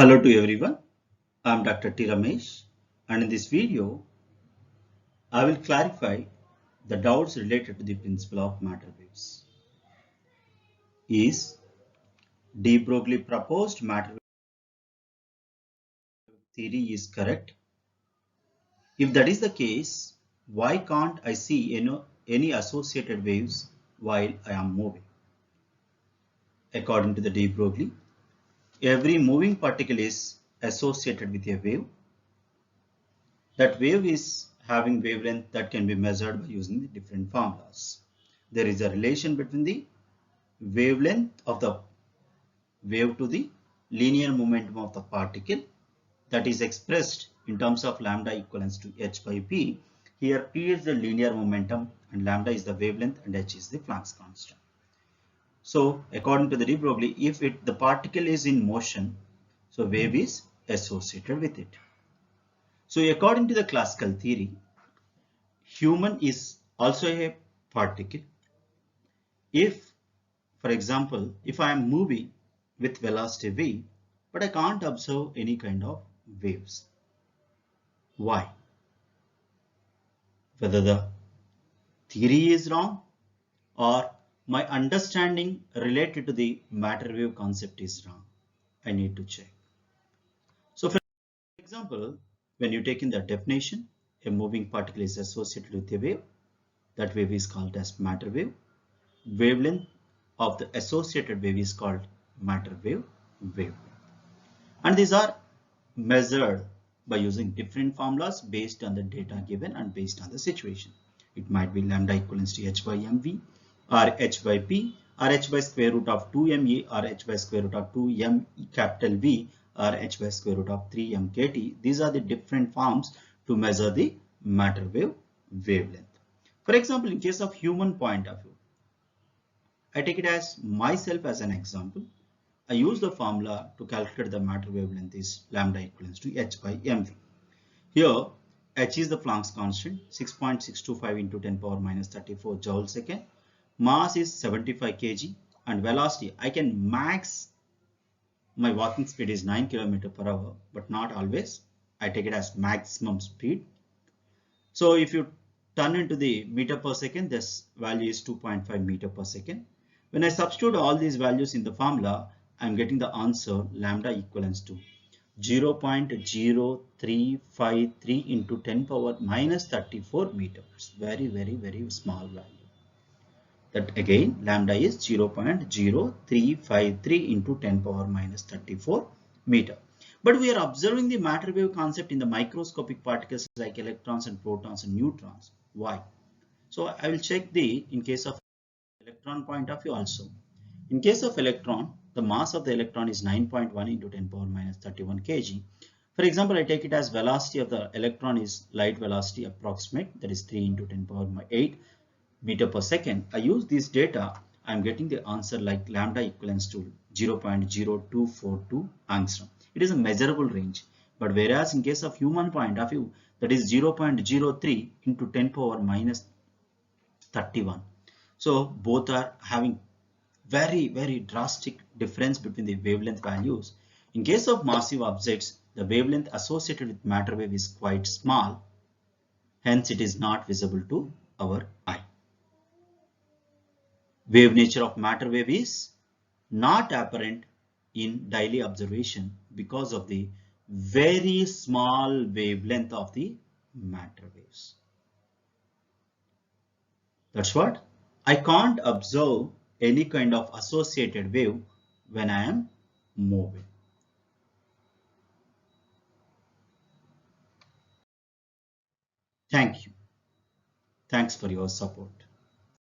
Hello to everyone. I am Dr. T. Ramesh, and in this video, I will clarify the doubts related to the principle of matter waves. Is de Broglie proposed matter wave theory is correct? If that is the case, why can't I see any associated waves while I am moving? According to the de Broglie, every moving particle is associated with a wave. That wave is having wavelength that can be measured by using the different formulas. There is a relation between the wavelength of the wave to the linear momentum of the particle that is expressed in terms of lambda equivalents to h by p. Here p is the linear momentum and lambda is the wavelength and h is the Planck's constant. So according to the de Broglie, if the particle is in motion, so wave is associated with it. So according to the classical theory, human is also a particle. If, for example, if I am moving with velocity v, but I can't observe any kind of waves. Why? Whether the theory is wrong or my understanding related to the matter wave concept is wrong. I need to check. So for example, when you take in the definition, a moving particle is associated with a wave. That wave is called as matter wave. Wavelength of the associated wave is called matter wave wavelength. And these are measured by using different formulas based on the data given and based on the situation. It might be lambda equivalents to h by mv or h by p or h by square root of 2me or h by square root of 2m capital V or h by square root of 3m kt. These are the different forms to measure the matter wave wavelength. For example, in case of human point of view, I take it as myself as an example. I use the formula to calculate the matter wavelength is lambda equivalents to h by mv. Here, h is the Planck's constant, 6.625 into 10 power minus 34 joule second. Mass is 75 kg and velocity, I can max my walking speed is 9 km per hour, but not always. I take it as maximum speed. So if you turn into the meter per second, this value is 2.5 meter per second. When I substitute all these values in the formula, I'm getting the answer lambda equivalents to 0.0353 into 10 power minus 34 meters. Very, very, very small value. That again, lambda is 0.0353 into 10 power minus 34 meter. But we are observing the matter wave concept in the microscopic particles like electrons and protons and neutrons. Why? So I will check in case of electron point of view also. In case of electron, the mass of the electron is 9.1 into 10 power minus 31 kg. For example, I take it as velocity of the electron is light velocity approximate, that is 3 into 10 power 8 meter per second. I use this data, I am getting the answer like lambda equivalents to 0.0242 angstrom. It is a measurable range. But whereas in case of human point of view, that is 0.03 into 10 power minus 31. So both are having very, very drastic difference between the wavelength values. In case of massive objects, the wavelength associated with matter wave is quite small. Hence, it is not visible to our eye. Wave nature of matter wave is not apparent in daily observation because of the very small wavelength of the matter waves. That's what I can't observe any kind of associated wave when I am moving. Thank you. Thanks for your support.